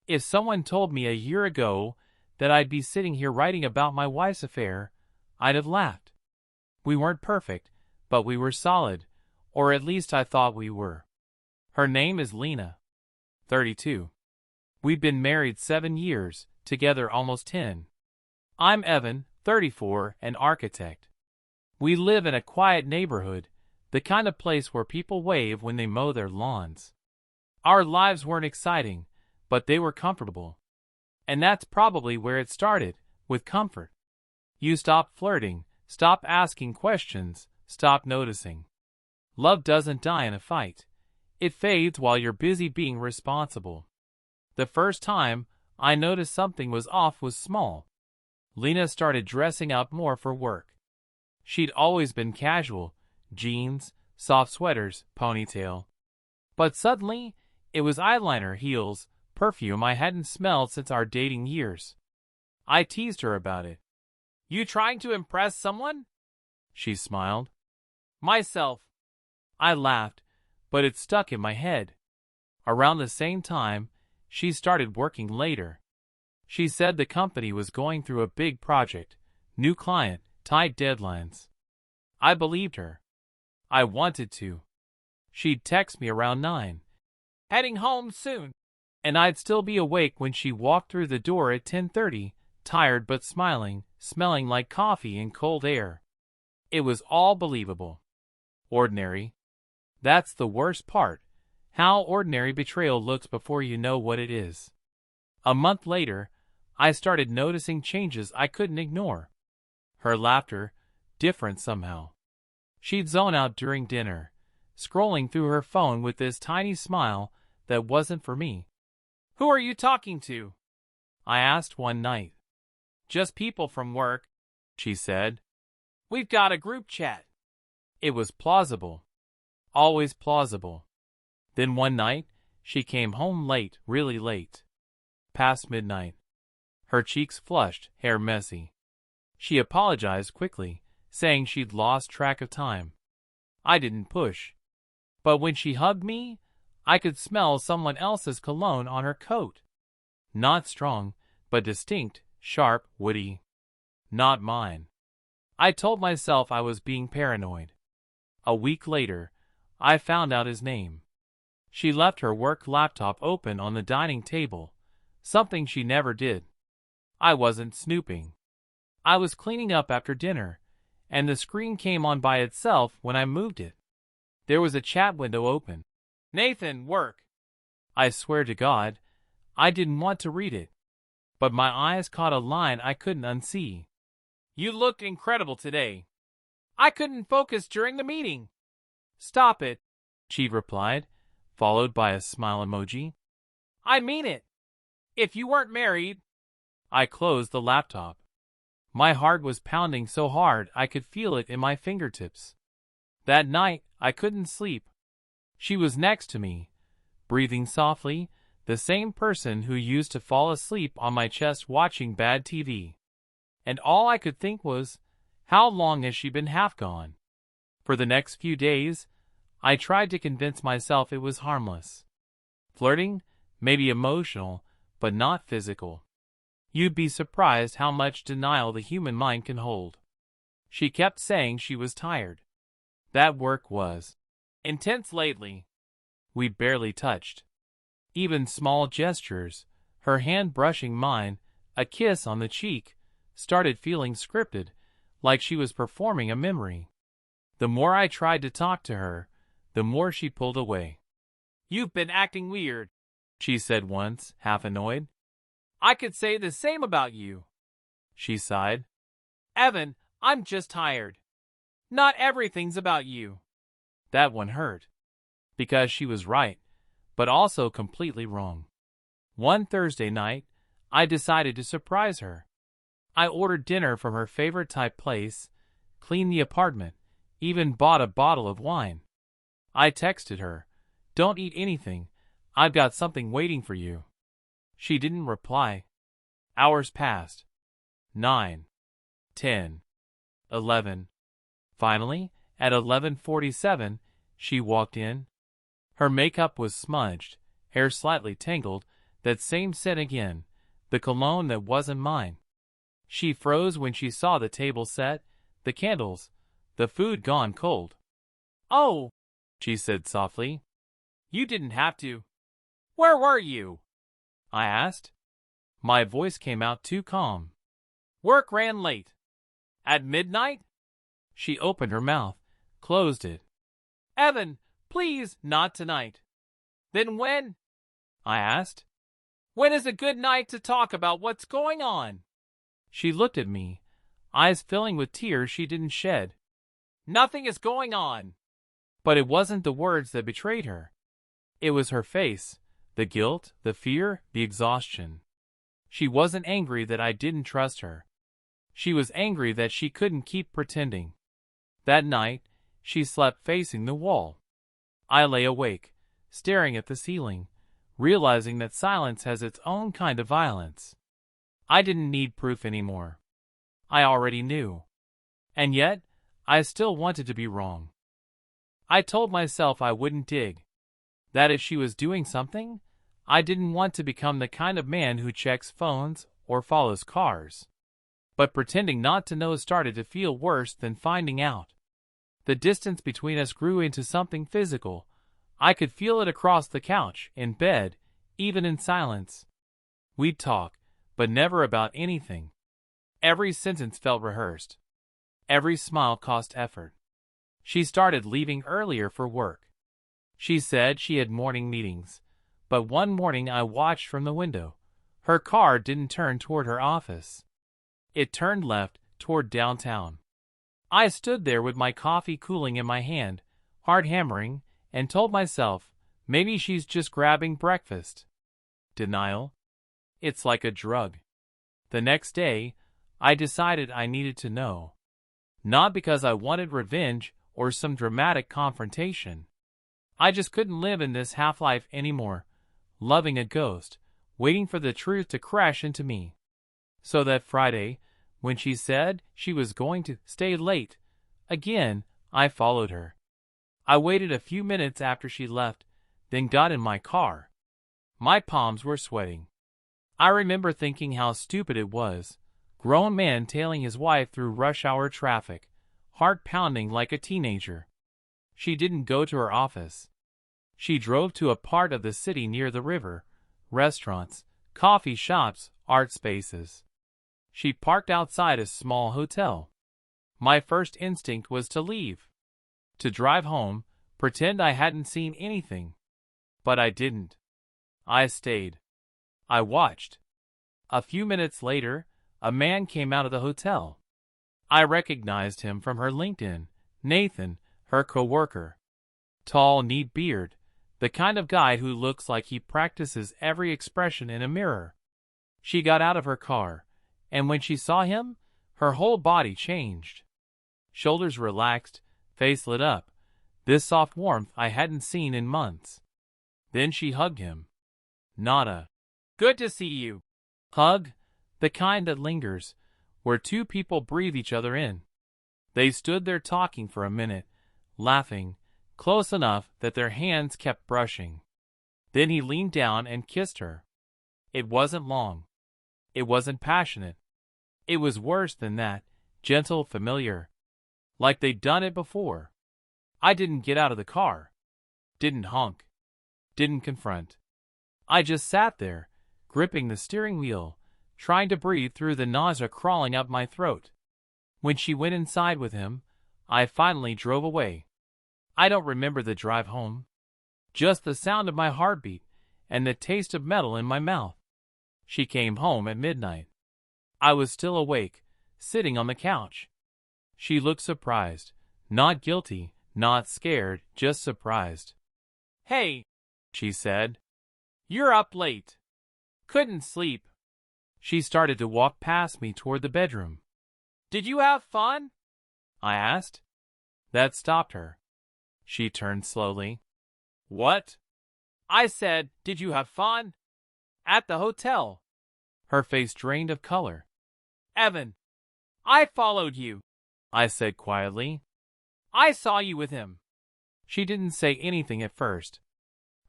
If someone told me a year ago that I'd be sitting here writing about my wife's affair, I'd have laughed. We weren't perfect, but we were solid, or at least I thought we were. Her name is Lena, 32. We've been married 7 years, together almost 10. I'm Evan, 34, an architect. We live in a quiet neighborhood, the kind of place where people wave when they mow their lawns. Our lives weren't exciting, but they were comfortable. And that's probably where it started, with comfort. You stop flirting, stop asking questions, stop noticing. Love doesn't die in a fight. It fades while you're busy being responsible. The first time I noticed something was off was small. Lena started dressing up more for work. She'd always been casual, jeans, soft sweaters, ponytail. But suddenly, it was eyeliner, heels, perfume I hadn't smelled since our dating years. I teased her about it. "You trying to impress someone?" She smiled. "Myself." I laughed, but it stuck in my head. Around the same time, she started working later. She said the company was going through a big project, new client, tight deadlines. I believed her. I wanted to. She'd text me around 9. "Heading home soon." And I'd still be awake when she walked through the door at 10:30, tired but smiling, smelling like coffee and cold air. It was all believable. Ordinary. That's the worst part, how ordinary betrayal looks before you know what it is. A month later, I started noticing changes I couldn't ignore. Her laughter, different somehow. She'd zone out during dinner, scrolling through her phone with this tiny smile that wasn't for me. "Who are you talking to?" I asked one night. "Just people from work," she said. "We've got a group chat." It was plausible. Always plausible. Then one night, she came home late, really late. Past midnight. Her cheeks flushed, hair messy. She apologized quickly, saying she'd lost track of time. I didn't push. But when she hugged me, I could smell someone else's cologne on her coat. Not strong, but distinct, sharp, woody. Not mine. I told myself I was being paranoid. A week later, I found out his name. She left her work laptop open on the dining table, something she never did. I wasn't snooping. I was cleaning up after dinner, and the screen came on by itself when I moved it. There was a chat window open. "Nathan, work." I swear to God, I didn't want to read it. But my eyes caught a line I couldn't unsee. "You looked incredible today." "I couldn't focus during the meeting." "Stop it," she replied, followed by a smile emoji. "I mean it. If you weren't married." I closed the laptop. My heart was pounding so hard I could feel it in my fingertips. That night, I couldn't sleep. She was next to me, breathing softly, the same person who used to fall asleep on my chest watching bad TV. And all I could think was, how long has she been half gone? For the next few days, I tried to convince myself it was harmless. Flirting, maybe emotional, but not physical. You'd be surprised how much denial the human mind can hold. She kept saying she was tired. That work was intense lately. We barely touched. Even small gestures, her hand brushing mine, a kiss on the cheek, started feeling scripted, like she was performing a memory. The more I tried to talk to her, the more she pulled away. "You've been acting weird," she said once, half annoyed. "I could say the same about you." She sighed. "Evan, I'm just tired. Not everything's about you." That one hurt. Because she was right, but also completely wrong. One Thursday night, I decided to surprise her. I ordered dinner from her favorite type place, cleaned the apartment, even bought a bottle of wine. I texted her, "Don't eat anything, I've got something waiting for you." She didn't reply. Hours passed. 9, 10, 11. Finally, at 11:47, she walked in. Her makeup was smudged, hair slightly tangled, That same scent again, the cologne that wasn't mine. She froze when she saw the table set, the candles, the food gone cold. "Oh," she said softly. "You didn't have to." "Where were you?" I asked. My voice came out too calm. "Work ran late." "At midnight?" She opened her mouth, closed it. "Evan, please, not tonight." "Then when?" I asked. "When is a good night to talk about what's going on?" She looked at me, eyes filling with tears she didn't shed. "Nothing is going on." But it wasn't the words that betrayed her. It was her face, the guilt, the fear, the exhaustion. She wasn't angry that I didn't trust her. She was angry that she couldn't keep pretending. That night, she slept facing the wall. I lay awake, staring at the ceiling, realizing that silence has its own kind of violence. I didn't need proof anymore. I already knew. And yet, I still wanted to be wrong. I told myself I wouldn't dig. That if she was doing something, I didn't want to become the kind of man who checks phones or follows cars. But pretending not to know started to feel worse than finding out. The distance between us grew into something physical. I could feel it across the couch, in bed, even in silence. We'd talk, but never about anything. Every sentence felt rehearsed. Every smile cost effort. She started leaving earlier for work. She said she had morning meetings, but one morning I watched from the window. Her car didn't turn toward her office. It turned left, toward downtown. I stood there with my coffee cooling in my hand, heart hammering, and told myself, maybe she's just grabbing breakfast. Denial. It's like a drug. The next day, I decided I needed to know. Not because I wanted revenge or some dramatic confrontation. I just couldn't live in this half-life anymore, loving a ghost, waiting for the truth to crash into me. So that Friday, when she said she was going to stay late, again, I followed her. I waited a few minutes after she left, then got in my car. My palms were sweating. I remember thinking how stupid it was. Grown man tailing his wife through rush hour traffic, heart pounding like a teenager. She didn't go to her office. She drove to a part of the city near the river, restaurants, coffee shops, art spaces. She parked outside a small hotel. My first instinct was to leave. To drive home, pretend I hadn't seen anything. But I didn't. I stayed. I watched. A few minutes later, a man came out of the hotel. I recognized him from her LinkedIn, Nathan, her coworker. Tall, neat beard, the kind of guy who looks like he practices every expression in a mirror. She got out of her car, and when she saw him, her whole body changed. Shoulders relaxed, face lit up, this soft warmth I hadn't seen in months. Then she hugged him. Not a "good to see you" hug, the kind that lingers, where two people breathe each other in. They stood there talking for a minute, laughing, close enough that their hands kept brushing. Then he leaned down and kissed her. It wasn't long. It wasn't passionate. It was worse than that, gentle, familiar. Like they'd done it before. I didn't get out of the car. Didn't honk. Didn't confront. I just sat there, gripping the steering wheel, trying to breathe through the nausea crawling up my throat. When she went inside with him, I finally drove away. I don't remember the drive home. Just the sound of my heartbeat and the taste of metal in my mouth. She came home at midnight. I was still awake, sitting on the couch. She looked surprised, not guilty, not scared, just surprised. "Hey," she said. "You're up late. Couldn't sleep." She started to walk past me toward the bedroom. "Did you have fun?" I asked. That stopped her. She turned slowly. "What?" I said, "Did you have fun?" "At the hotel." Her face drained of color. "Evan, I followed you," I said quietly. "I saw you with him." She didn't say anything at first.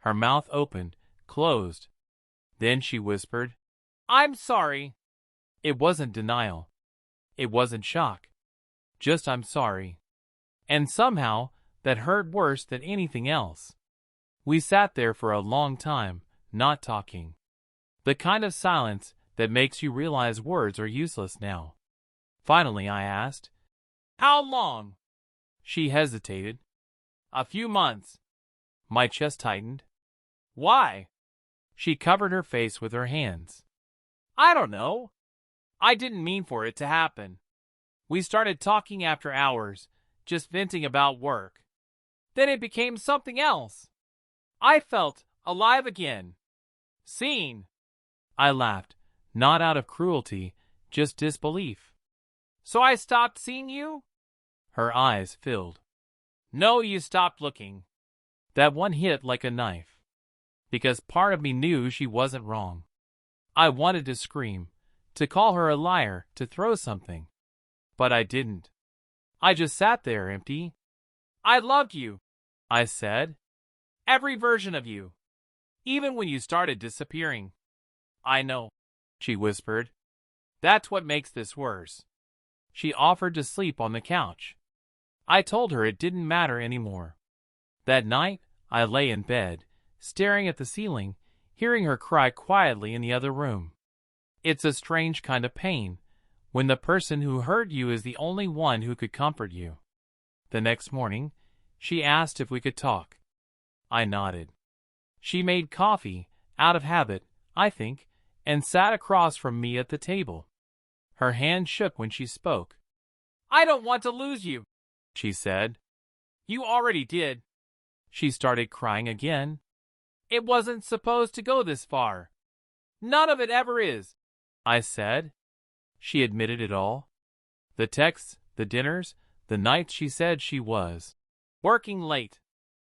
Her mouth opened, closed. Then she whispered, "I'm sorry." It wasn't denial. It wasn't shock. Just "I'm sorry." And somehow, that hurt worse than anything else. We sat there for a long time, not talking. The kind of silence that makes you realize words are useless now. Finally, I asked, "How long?" She hesitated. "A few months." My chest tightened. "Why?" She covered her face with her hands. "I don't know. I didn't mean for it to happen. We started talking after hours, just venting about work. Then it became something else. I felt alive again. Seen." I laughed, not out of cruelty, just disbelief. "So I stopped seeing you?" Her eyes filled. "No, you stopped looking." That one hit like a knife. Because part of me knew she wasn't wrong. I wanted to scream, to call her a liar, to throw something. But I didn't. I just sat there empty. "I loved you," I said. "Every version of you. Even when you started disappearing." "I know," she whispered. "That's what makes this worse." She offered to sleep on the couch. I told her it didn't matter anymore. That night, I lay in bed, staring at the ceiling, hearing her cry quietly in the other room. It's a strange kind of pain, when the person who hurt you is the only one who could comfort you. The next morning, she asked if we could talk. I nodded. She made coffee, out of habit, I think, and sat across from me at the table. Her hand shook when she spoke. "I don't want to lose you," she said. "You already did." She started crying again. "It wasn't supposed to go this far." "None of it ever is," I said. She admitted it all. The texts, the dinners, the nights she said she was working late.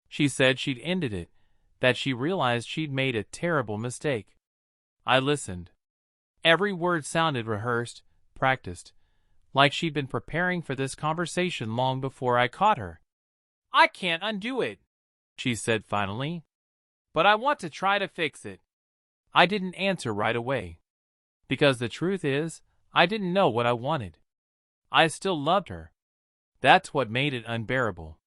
She said she'd ended it, that she realized she'd made a terrible mistake. I listened. Every word sounded rehearsed, practiced, like she'd been preparing for this conversation long before I caught her. "I can't undo it," she said finally. "But I want to try to fix it." I didn't answer right away. Because the truth is, I didn't know what I wanted. I still loved her. That's what made it unbearable.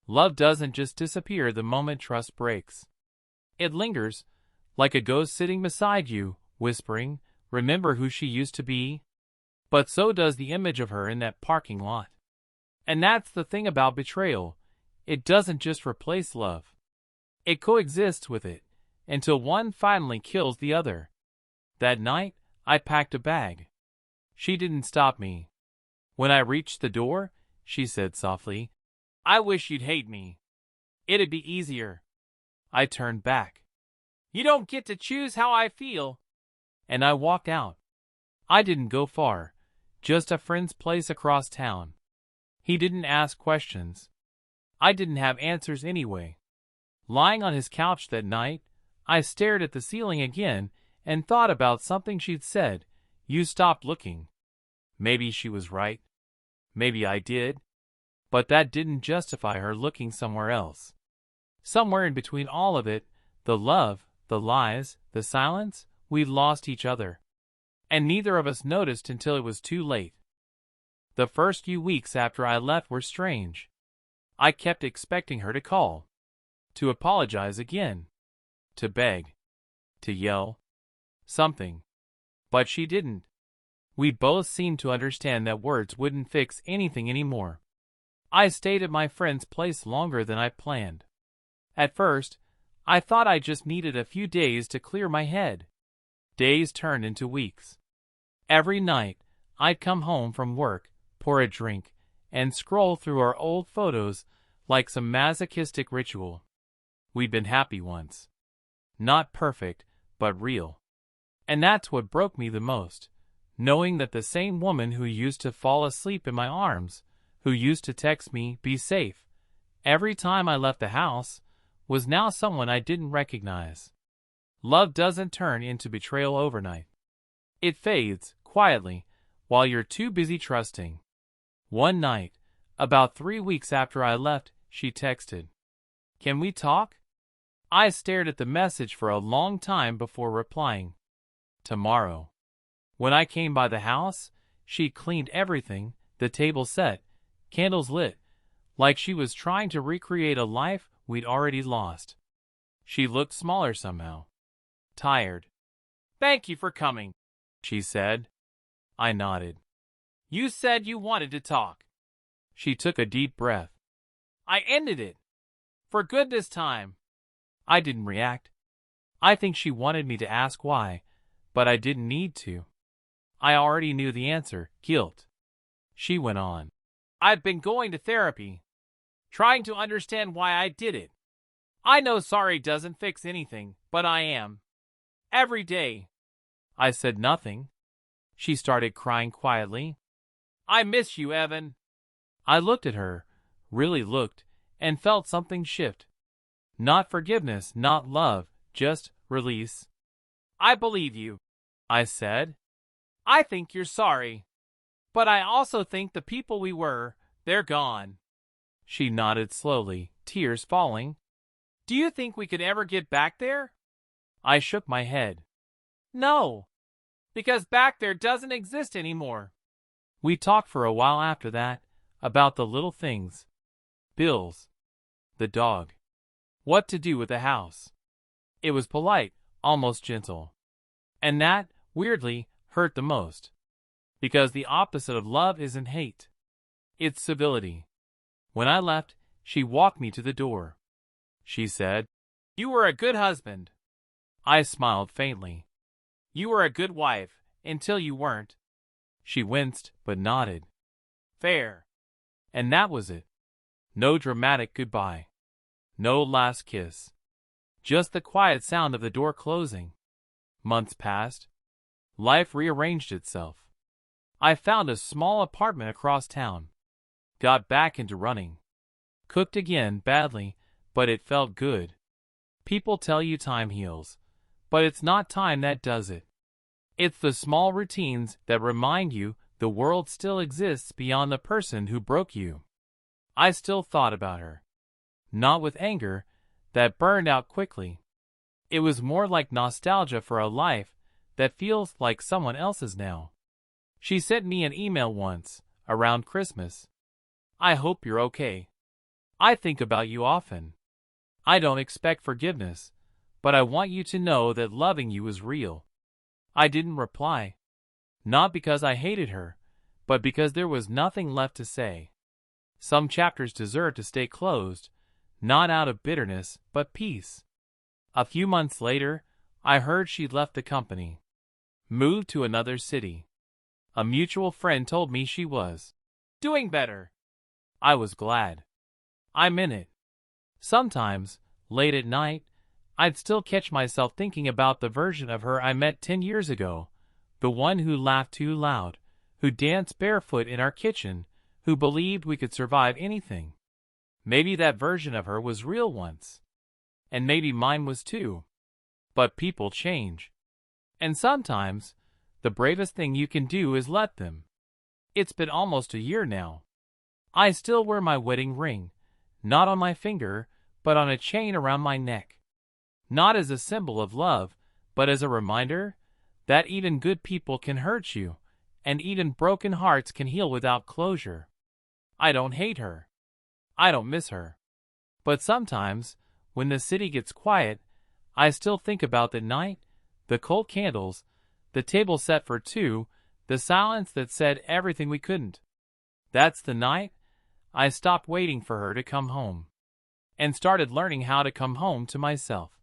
Love doesn't just disappear the moment trust breaks. It lingers, like a ghost sitting beside you, whispering, "Remember who she used to be?" But so does the image of her in that parking lot. And that's the thing about betrayal. It doesn't just replace love. It coexists with it, until one finally kills the other. That night, I packed a bag. She didn't stop me. When I reached the door, she said softly, "I wish you'd hate me. It'd be easier." I turned back. "You don't get to choose how I feel." And I walked out. I didn't go far, just a friend's place across town. He didn't ask questions. I didn't have answers anyway. Lying on his couch that night, I stared at the ceiling again and thought about something she'd said. "You stopped looking." Maybe she was right. Maybe I did. But that didn't justify her looking somewhere else. Somewhere in between all of it, the love, the lies, the silence, we'd lost each other. And neither of us noticed until it was too late. The first few weeks after I left were strange. I kept expecting her to call, to apologize again, to beg, to yell, something. But she didn't. We both seemed to understand that words wouldn't fix anything anymore. I stayed at my friend's place longer than I planned. At first, I thought I just needed a few days to clear my head. Days turned into weeks. Every night, I'd come home from work, pour a drink, and scroll through our old photos like some masochistic ritual. We'd been happy once. Not perfect, but real. And that's what broke me the most, knowing that the same woman who used to fall asleep in my arms, who used to text me, "Be safe," every time I left the house, was now someone I didn't recognize. Love doesn't turn into betrayal overnight. It fades, quietly, while you're too busy trusting. One night, about 3 weeks after I left, she texted, "Can we talk?" I stared at the message for a long time before replying. Tomorrow. When I came by the house, she cleaned everything, the table set, candles lit, like she was trying to recreate a life we'd already lost. She looked smaller somehow. Tired. "Thank you for coming," she said. I nodded. "You said you wanted to talk." She took a deep breath. "I ended it. For good this time." I didn't react. I think she wanted me to ask why, but I didn't need to. I already knew the answer, guilt. She went on. "I've been going to therapy, trying to understand why I did it. I know sorry doesn't fix anything, but I am. Every day." I said nothing. She started crying quietly. "I miss you, Evan." I looked at her, really looked, and felt something shift. Not forgiveness, not love, just release. "I believe you," I said. "I think you're sorry. But I also think the people we were, they're gone." She nodded slowly, tears falling. "Do you think we could ever get back there?" I shook my head. "No, because back there doesn't exist anymore." We talked for a while after that, about the little things. Bills. The dog. What to do with the house. It was polite, almost gentle. And that, weirdly, hurt the most. Because the opposite of love isn't hate. It's civility. When I left, she walked me to the door. She said, "You were a good husband." I smiled faintly. "You were a good wife, until you weren't." She winced, but nodded. "Fair." And that was it. No dramatic goodbye. No last kiss. Just the quiet sound of the door closing. Months passed. Life rearranged itself. I found a small apartment across town. Got back into running. Cooked again, badly, but it felt good. People tell you time heals, but it's not time that does it. It's the small routines that remind you the world still exists beyond the person who broke you. I still thought about her. Not with anger, that burned out quickly. It was more like nostalgia for a life that feels like someone else's now. She sent me an email once, around Christmas. "I hope you're okay. I think about you often. I don't expect forgiveness, but I want you to know that loving you is real." I didn't reply. Not because I hated her, but because there was nothing left to say. Some chapters deserve to stay closed, not out of bitterness, but peace. A few months later, I heard she'd left the company. Moved to another city. A mutual friend told me she was doing better. I was glad. I'm in it. Sometimes, late at night, I'd still catch myself thinking about the version of her I met 10 years ago, the one who laughed too loud, who danced barefoot in our kitchen, who believed we could survive anything. Maybe that version of her was real once. And maybe mine was too. But people change. And sometimes, the bravest thing you can do is let them. It's been almost a year now. I still wear my wedding ring, not on my finger, but on a chain around my neck. Not as a symbol of love, but as a reminder that even good people can hurt you, and even broken hearts can heal without closure. I don't hate her. I don't miss her. But sometimes, when the city gets quiet, I still think about the night, the cold candles, the table set for two, the silence that said everything we couldn't. That's the night I stopped waiting for her to come home, and started learning how to come home to myself.